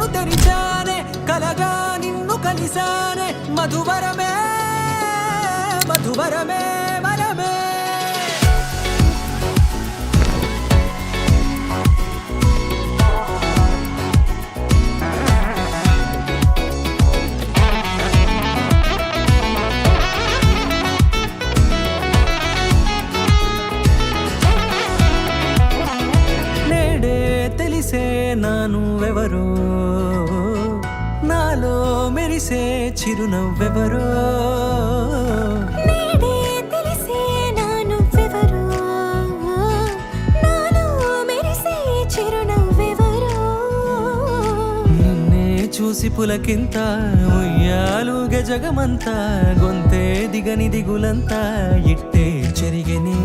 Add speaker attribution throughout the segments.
Speaker 1: కన్ను తెరిచానే కలగా నిన్ను కలిసానే మధువరమే మధువరమే వరమే నానువెవరో నాలో మెరిసే చిరునవ్వెవరో
Speaker 2: నేడే తెలిసే నానువెవరో నాలో మెరిసే చిరునవ్వెవరో
Speaker 1: నిన్నే చూసి పులకింత ఉయ్యాలుగే జగమంతా గొంతే దిగని దిగులంతా ఇట్టే చెరిగెనే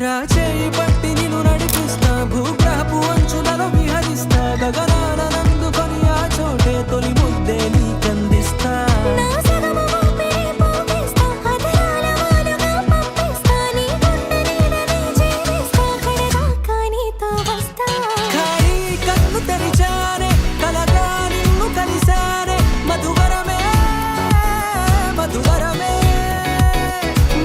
Speaker 1: రాచేయి పట్టి నిన్ను నడిపిస్తా భూగ్రహపు అంచులలో విహరిస్తా గగనాన నందుకొని ఆ చోటే తొలి ముద్దే నీకందిస్తా
Speaker 2: నా సగము ఊపిరి పోగేస్తా అధరాల వాలుగా పంపిస్తా నీ గుండె నీడనే చేరిస్తా కడదాకా నీతో వస్తా
Speaker 1: ఖాళీ కన్ను తెరిచానే కలగా నిన్ను కలిసానే మధువరమే మధువరమే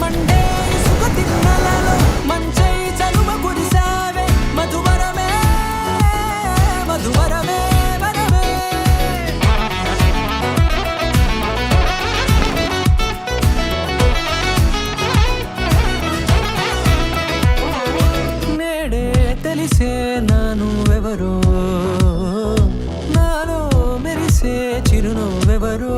Speaker 1: మండే ఇసుక తిన్నలలో మంచై చలువ కురిసావే మధువరమే మధువరమే వరమే నేడే తెలిసే నానువెవరో నాలో మెరిసే చిరునవ్వెవరో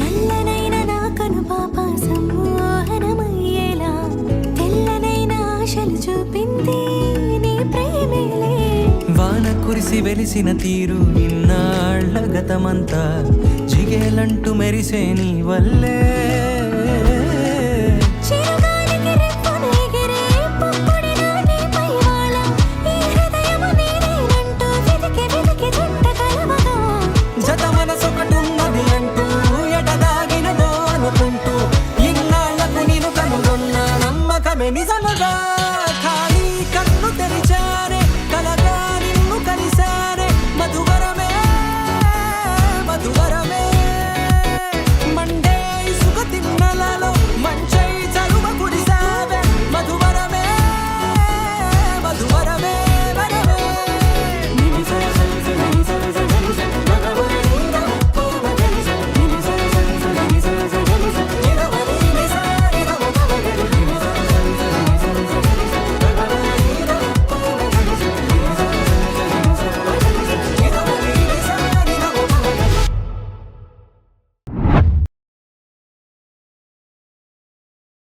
Speaker 2: నల్లనైన నా కనుపాప సమ్మోహనమయ్యేలా తెల్లనైన ఆశలు చూపింది నీ ప్రేమేలే
Speaker 1: వాన కురిసి వెలిసిన తీరు ఇన్నాళ్ల గతమంతా జిగేలంటూ మెరిసే నీ వల్లే